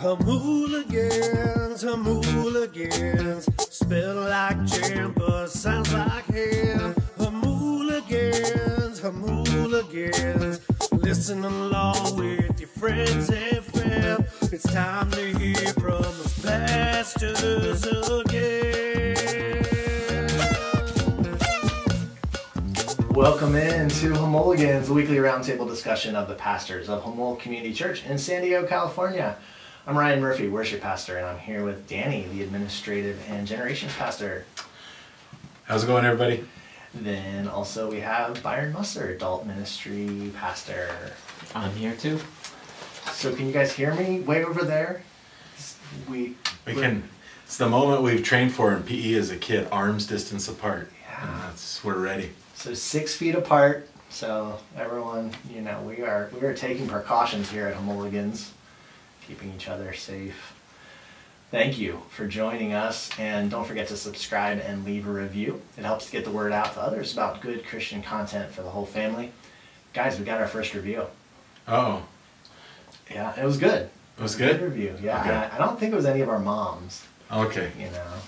Jamuligans, spell like jam, but sounds like ham. Jamuligans, listen along with your friends and fam. It's time to hear from the pastors again. Welcome in to Jamuligans, the weekly roundtable discussion of the pastors of Jamul Community Church in San Diego, California. I'm Ryan Murphy, worship pastor, and I'm here with Danny, the administrative and generations pastor. How's it going, everybody? Then also we have Byron Musser, adult ministry pastor. I'm here too. So can you guys hear me way over there? We can. It's the moment we've trained for in PE as a kid, arms distance apart. Yeah. And we're ready. So 6 feet apart. So everyone, we are taking precautions here at Jamuligans, keeping each other safe. Thank you for joining us, and don't forget to subscribe and leave a review. It helps to get the word out to others about good Christian content for the whole family. Guys, we got our first review. Oh. Yeah, it was good. It was good? Good review, yeah. Okay. I don't think it was any of our moms. Okay.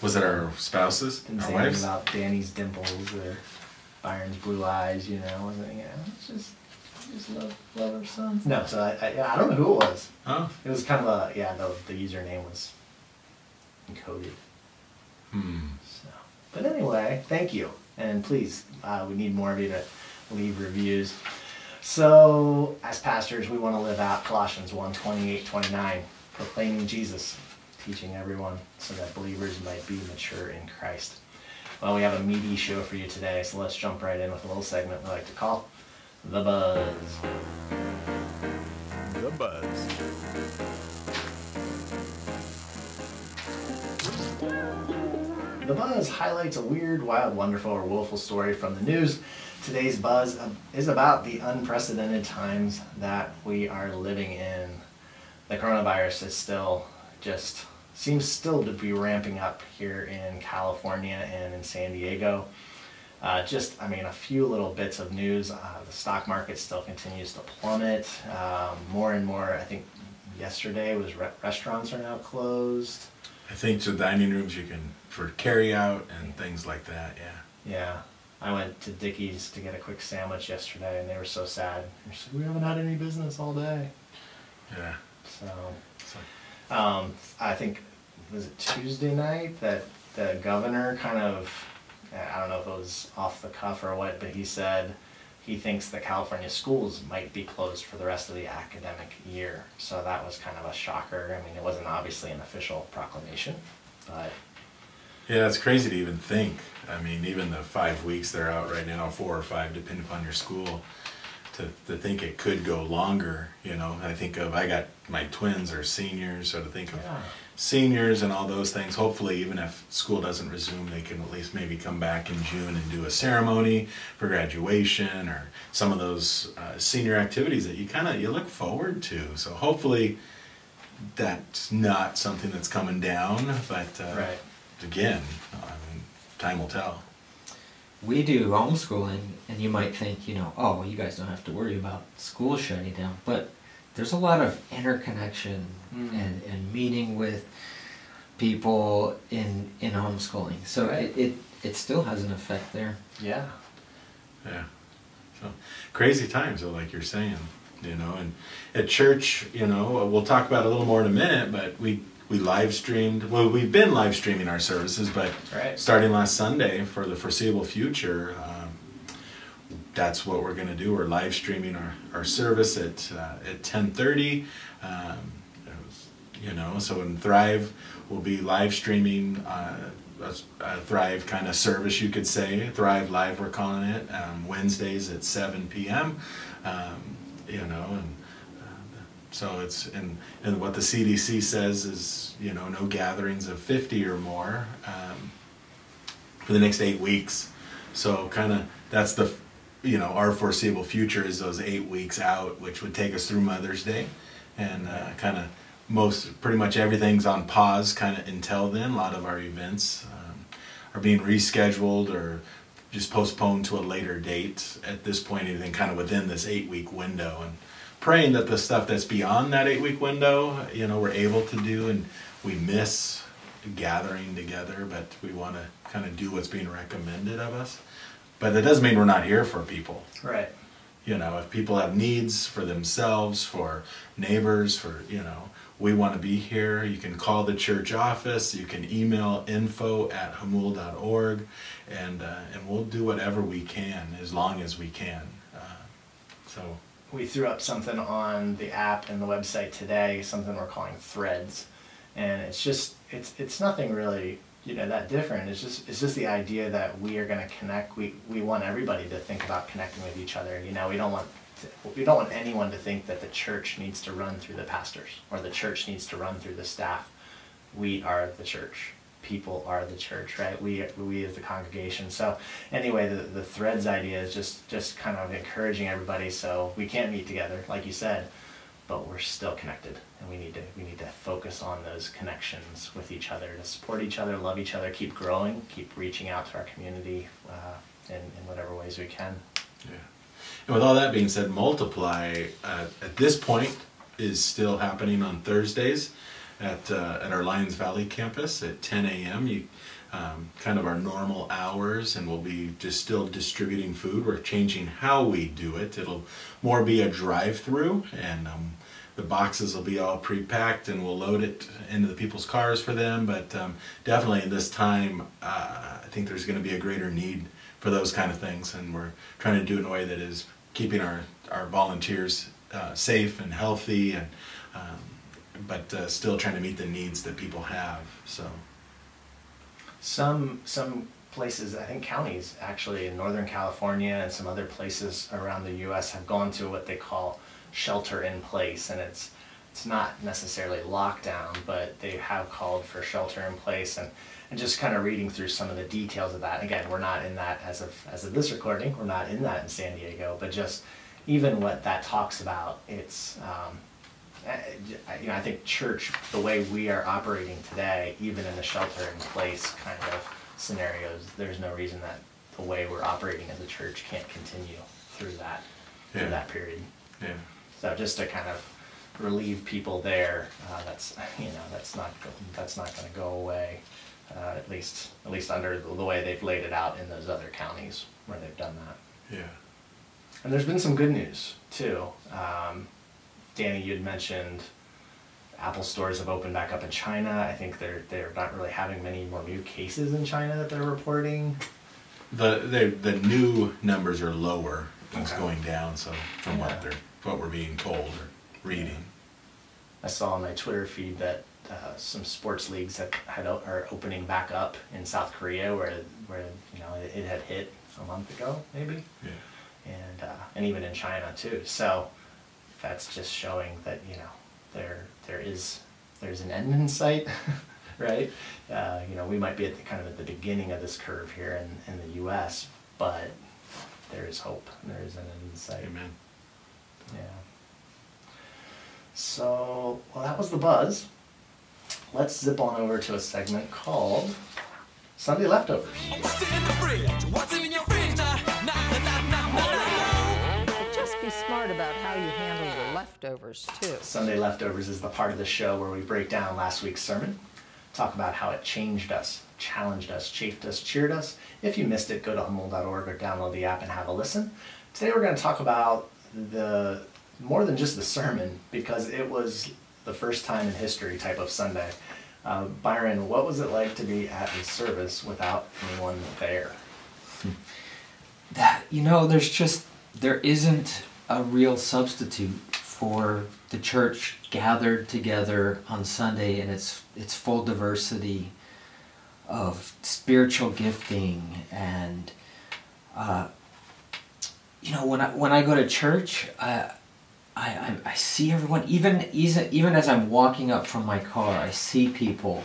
Was it our spouses? Didn't our say wives? anything about Danny's dimples or Byron's blue eyes, wasn't it? It's just love our sons. No, so I don't know who it was. Oh. It was kind of the username was encoded. So, but anyway, thank you, and please, we need more of you to leave reviews. So, as pastors, we want to live out Colossians 1:28-29, proclaiming Jesus, teaching everyone, so that believers might be mature in Christ. Well, we have a meaty show for you today, so let's jump right in with a little segment we like to call The Buzz. The Buzz. The Buzz highlights a weird, wild, wonderful, or woeful story from the news. Today's Buzz is about the unprecedented times that we are living in. The coronavirus is seems still to be ramping up here in California and in San Diego. A few little bits of news. The stock market still continues to plummet. More and more, I think yesterday was restaurants are now closed. I think the dining rooms for carry out and things like that, yeah. Yeah. I went to Dickey's to get a quick sandwich yesterday, and they were so sad. They're like, we haven't had any business all day. Yeah. So I think, was it Tuesday night that the governor kind of, I don't know if it was off the cuff or what, but he said he thinks that California schools might be closed for the rest of the academic year. So that was kind of a shocker. I mean, it wasn't obviously an official proclamation, but... Yeah, it's crazy to even think. I mean, even the 5 weeks they're out right now, 4 or 5, depending upon your school, to think it could go longer, I got my twins are seniors, so to think of seniors and all those things, hopefully even if school doesn't resume, they can at least maybe come back in June and do a ceremony for graduation or some of those senior activities that you look forward to. So hopefully that's not something that's coming down, but Right. Again, time will tell. We do homeschooling, and you might think, you guys don't have to worry about school shutting down, but there's a lot of interconnection and meeting with people in homeschooling. So right. it still has an effect there. Yeah. Yeah. So crazy times, though, like you're saying, and at church, we'll talk about it a little more in a minute, but we live streamed. Well, we've been live streaming our services, but starting last Sunday for the foreseeable future, that's what we're going to do. We're live streaming our service at 10:30. So in Thrive, we'll be live streaming a Thrive kind of service, you could say. Thrive Live, we're calling it. Wednesdays at 7 p.m. So it's and what the CDC says is no gatherings of 50 or more for the next 8 weeks. So kind of that's the our foreseeable future is those 8 weeks out, which would take us through Mother's Day, and pretty much everything's on pause kind of until then. A lot of our events are being rescheduled or just postponed to a later date at this point, anything kind of within this 8 week window, and praying that the stuff that's beyond that 8-week window, you know, we're able to do, and we miss gathering together, but we want to kind of do what's being recommended of us. But that doesn't mean we're not here for people. Right. You know, if people have needs for themselves, for neighbors, for, you know, we want to be here. You can call the church office. You can email info@hamul.org, and we'll do whatever we can as long as we can. So we threw up something on the app and the website today, something we're calling Threads, and it's just it's nothing really, you know, that different. It's just the idea that we are going to connect. We want everybody to think about connecting with each other. You know, we don't want anyone to think that the church needs to run through the pastors or the church needs to run through the staff. We are the church. People are the church, right? We as the congregation. So anyway, the Threads idea is just kind of encouraging everybody. So we can't meet together, like you said, but we're still connected, and we need to focus on those connections with each other, to support each other, love each other, keep growing, keep reaching out to our community in whatever ways we can. yeah. And with all that being said, Multiply at this point is still happening on Thursdays at our Lions Valley campus at 10 a.m. Kind of our normal hours, and we'll be just still distributing food. We're changing how we do it. It'll more be a drive-through, and the boxes will be all pre-packed, and we'll load it into the people's cars for them. But definitely in this time, I think there's going to be a greater need for those kind of things, and we're trying to do it in a way that is keeping our volunteers safe and healthy, and but still trying to meet the needs that people have. So some places, I think counties actually in Northern California and some other places around the U.S. have gone to what they call shelter in place, and it's not necessarily lockdown, but they have called for shelter in place, and just kind of reading through some of the details of that. Again, we're not in that as of this recording. We're not in that in San Diego, but just even what that talks about, it's you know, I think church, the way we are operating today, even in the shelter in place kind of scenarios, there's no reason that the way we're operating as a church can't continue through that period. yeah. So just to kind of relieve people there, that's not going to go away, at least under the way they've laid it out in those other counties where they've done that. Yeah. And there's been some good news too. Danny, you had mentioned Apple stores have opened back up in China. I think they're not really having many more new cases in China that they're reporting. The new numbers are lower. It's Okay. going down. So from what we're being told or reading. I saw on my Twitter feed that some sports leagues are opening back up in South Korea, where you know it had hit a month ago maybe, Yeah. and even in China too. So that's just showing that, you know, there's an end in sight, right? You know, we might be at the beginning of this curve here in the U.S., but there is hope. There is an end in sight. Amen. Yeah. So, well, that was the buzz. Let's zip on over to a segment called Sunday Leftovers. What's in the fridge? What's in your fridge? Just be smart about how you handle your leftovers, too. Sunday Leftovers is the part of the show where we break down last week's sermon, talk about how it changed us, challenged us, chafed us, cheered us. If you missed it, go to hamul.org or download the app and have a listen. Today we're going to talk about more than just the sermon, because it was the first time in history type of Sunday. Byron, what was it like to be at a service without anyone there? You know, there isn't a real substitute for the church gathered together on Sunday in its full diversity of spiritual gifting. And you know, when I go to church, I see everyone, even as I'm walking up from my car, I see people,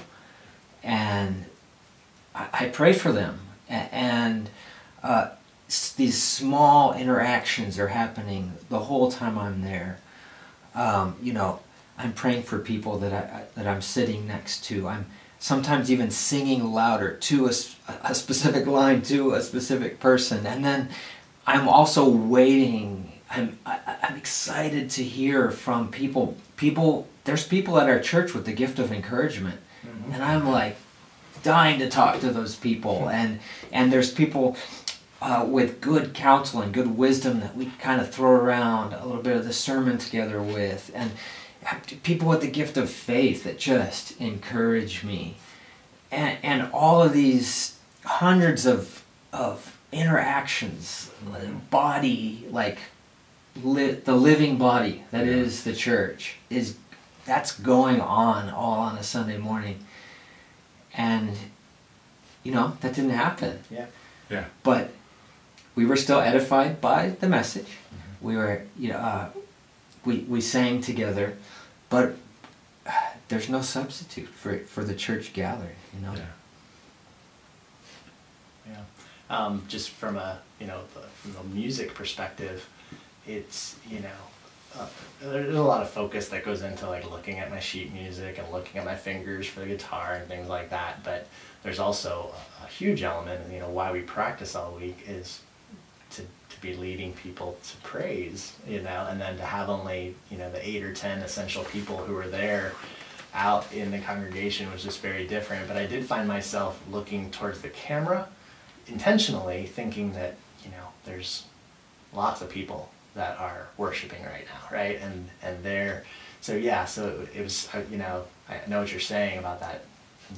and I pray for them, and these small interactions are happening the whole time I'm there. You know, I'm praying for people that I'm sitting next to. I'm sometimes even singing louder to a specific line to a specific person, and then I'm also waiting I'm excited to hear from people. There's people at our church with the gift of encouragement, and I'm like dying to talk to those people. And there's people with good counsel and good wisdom that we kind of throw around a little bit of the sermon together with, and people with the gift of faith that just encourage me, and all of these hundreds of interactions, body, like the living body that is the church, that's going on all on a Sunday morning. And that didn't happen. Yeah. But we were still edified by the message. We were, we sang together, but there's no substitute for the church gathering. Just from from the music perspective, it's there's a lot of focus that goes into like looking at my sheet music and looking at my fingers for the guitar and things like that. But there's also a huge element, why we practice all week is to be leading people to praise, and then to have only the 8 or 10 essential people who were there out in the congregation was just very different. But I did find myself looking towards the camera intentionally, thinking that there's lots of people that are worshiping right now, right? And they're so it was I know what you're saying about that.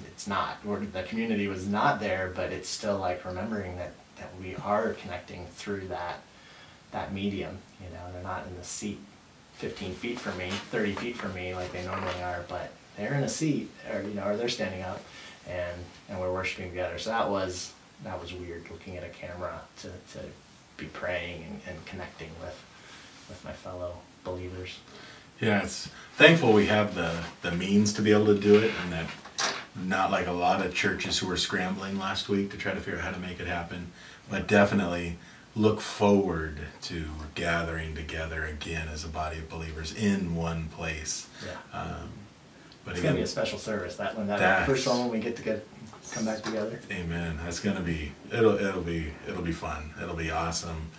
It's not, or the community was not there, but it's still like remembering that we are connecting through that medium. They're not in the seat 15 feet from me, 30 feet from me like they normally are, but they're in a seat, or they're standing up, and we're worshiping together. So that was weird, looking at a camera to be praying and connecting with my fellow believers. Yeah, it's thankful we have the means to be able to do it, and that not like a lot of churches who were scrambling last week to try to figure out how to make it happen, but definitely look forward to gathering together again as a body of believers in one place. Yeah. But it's again, gonna be a special service that first one when we get to come back together. Amen. That's gonna be it'll be fun. It'll be awesome.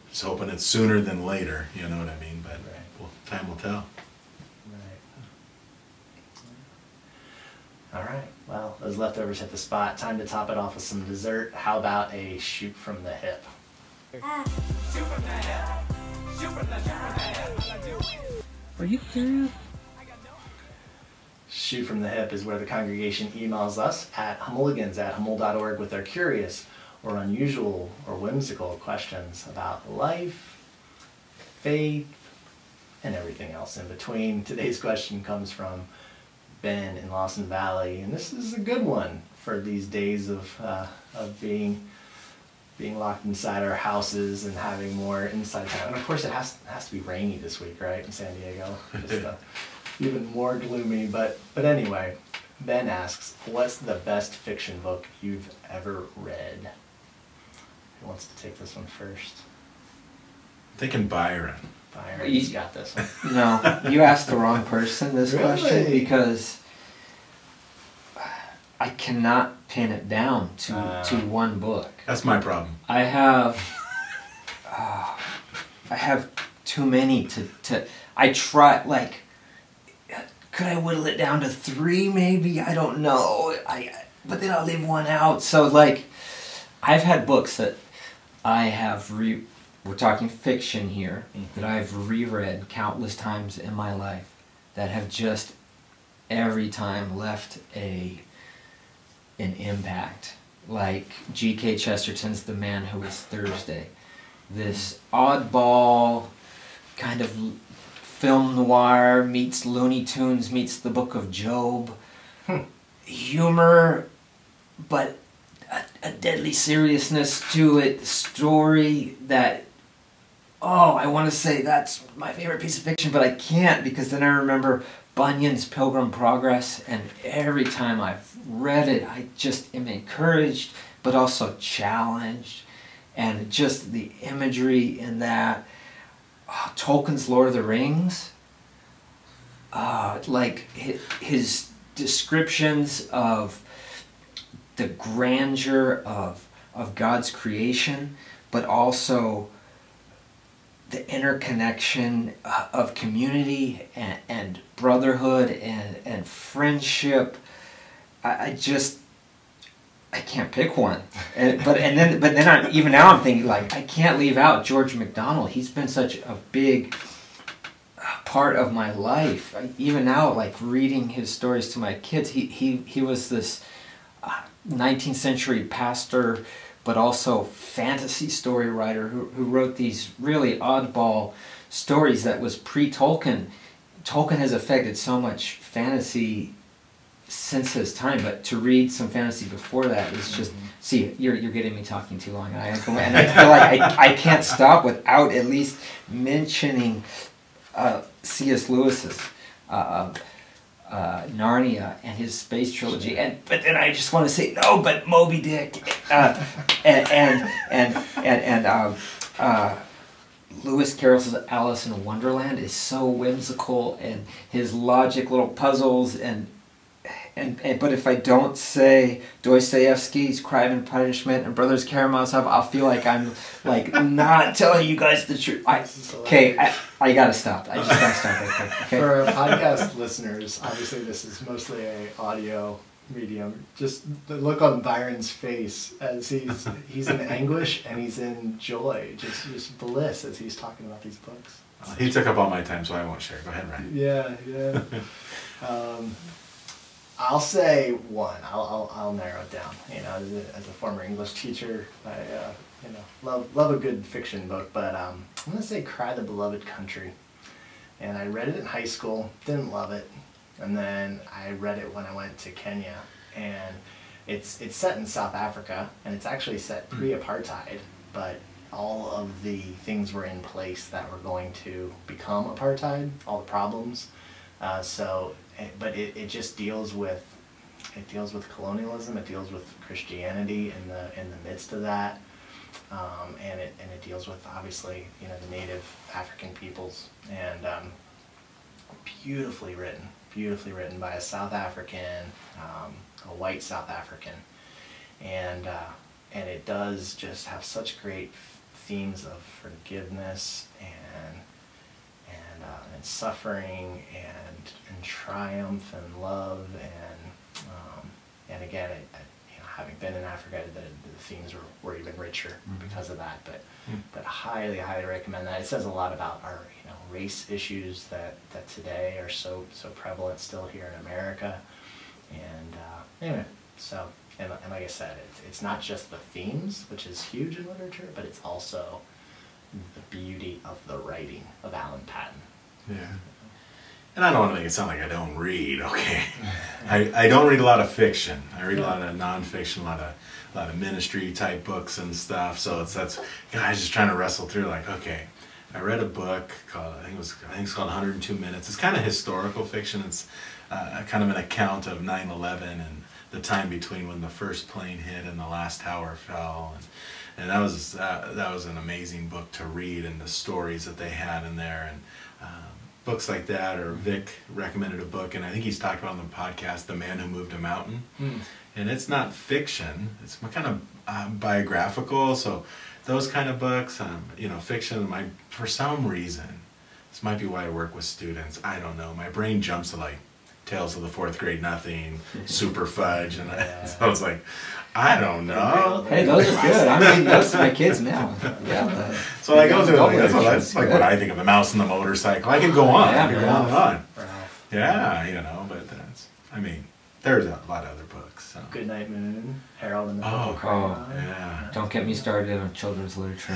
Just hoping it's sooner than later. You know what I mean? But time will tell. All right. Well, those leftovers hit the spot. Time to top it off with some dessert. How about a shoot from the hip? Are you serious? Shoot from the hip is where the congregation emails us at Jamuligans@humul.org with their curious or unusual or whimsical questions about life, faith, and everything else in between. Today's question comes from Ben in Lawson Valley, and this is a good one for these days of being locked inside our houses and having more inside time. And of course, it has to be rainy this week, right, in San Diego? Just even more gloomy. But anyway, Ben asks, "What's the best fiction book you've ever read?" Who wants to take this one first? I'm thinking Byron. Byron, he's got this one. No, you asked the wrong person this question, Really? because I cannot pin it down to one book. That's my problem. I have too many to I try, like, could I whittle it down to 3 maybe? I don't know. But then I'll leave one out. So like, I've had books that I have we're talking fiction here, that I've reread countless times in my life, that have just every time left an impact. Like G.K. Chesterton's The Man Who Was Thursday. This oddball kind of film noir meets Looney Tunes meets the Book of Job. Humor, but a deadly seriousness to it. Story that, I want to say that's my favorite piece of fiction, but I can't, because then I remember Bunyan's Pilgrim Progress, and every time I've read it, I just am encouraged, but also challenged, and just the imagery in that. Tolkien's Lord of the Rings, like his descriptions of the grandeur of God's creation, but also the interconnection of community and brotherhood and friendship. I can't pick one. But then even now I'm thinking, like, I can't leave out George MacDonald. He's been such a big part of my life. Even now, like, reading his stories to my kids, he was this 19th century pastor, but also fantasy story writer who wrote these really oddball stories that was pre-Tolkien. Tolkien has affected so much fantasy since his time, but to read some fantasy before that is just, see, you're getting me talking too long, and I feel like I can't stop without at least mentioning C.S. Lewis's Narnia and his space trilogy, but then I just want to say no, but Moby Dick and Lewis Carroll's Alice in Wonderland is so whimsical, and his logic little puzzles but if I don't say Dostoevsky's Crime and Punishment and Brothers Karamazov, I'll feel like I'm like not telling you guys the truth. I gotta stop. I just gotta stop right there. Okay? For podcast listeners, obviously this is mostly a audio medium. Just the look on Byron's face as he's in anguish and he's in joy, just bliss as he's talking about these books. He took up all my time, so I won't share. Go ahead, Ryan. Yeah. I'll say one. I'll narrow it down. You know, as a former English teacher, I love a good fiction book. But I'm gonna say Cry the Beloved Country. And I read it in high school. Didn't love it. And then I read it when I went to Kenya. And it's set in South Africa, and it's actually set pre-apartheid. But all of the things were in place that were going to become apartheid. All the problems. But it just deals with colonialism. It deals with Christianity in the midst of that, and it deals with, obviously, the native African peoples, and beautifully written by a South African, a white South African, and it does just have such great themes of forgiveness and suffering and triumph and love and again, having been in Africa, the themes were even richer because of that. But highly recommend that. It says a lot about our race issues that today are so prevalent still here in America. And anyway, so and like I said, it's not just the themes, which is huge in literature, but it's also the beauty of the writing of Alan Paton. Yeah. And I don't want to make it sound like I don't read, okay? I don't read a lot of fiction. I read a lot of nonfiction, a lot of ministry type books and stuff. So I was just trying to wrestle through, like, okay, I read a book called, I think it's called 102 Minutes. It's kind of historical fiction. It's kind of an account of 9/11 and the time between when the first plane hit and the last tower fell. And that was an amazing book to read, and the stories that they had in there, and books like that. Or Vic recommended a book, and I think he's talked about on the podcast, The Man Who Moved a Mountain. And it's not fiction, it's kind of biographical. So those kind of books, fiction, for some reason, this might be why I work with students, I don't know, my brain jumps to like Tales of the Fourth Grade Nothing, Super Fudge, and so I was like, I don't know. Hey, those are good. I'm reading those to my kids now. Yeah. So I go through that's like what I think of, The Mouse and the Motorcycle. I can go on. I can go on and on. Yeah, but there's a lot of other books. So. Goodnight Moon, Harold and the Purple Crayon. Yeah. Don't get me started on children's literature.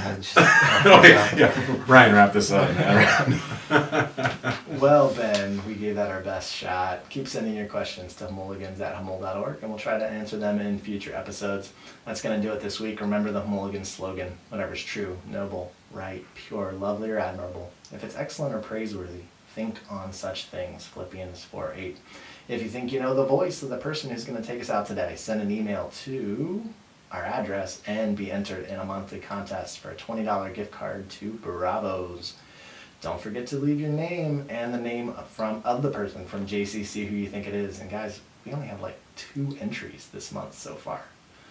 Ryan, wrap this up, man. Well, Ben, we gave that our best shot. Keep sending your questions to Jamuligans@Humble.org, and we'll try to answer them in future episodes. That's going to do it this week. Remember the Jamuligans slogan: whatever's true, noble, right, pure, lovely, or admirable. If it's excellent or praiseworthy, think on such things. Philippians 4:8. If you think you know the voice of the person who's going to take us out today, send an email to our address and be entered in a monthly contest for a $20 gift card to Bravo's. Don't forget to leave your name and the name of the person from JCC who you think it is. And guys, we only have like 2 entries this month so far.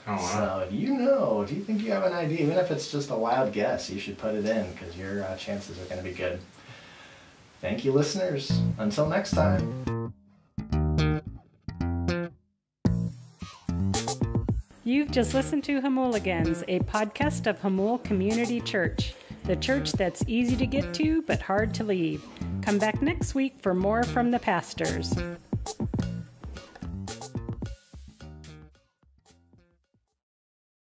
Oh, wow. So if if you think you have an idea, even if it's just a wild guess, you should put it in because your chances are going to be good. Thank you, listeners. Until next time. You've just listened to Jamuligans, a podcast of Jamul Community Church, the church that's easy to get to but hard to leave. Come back next week for more from the pastors.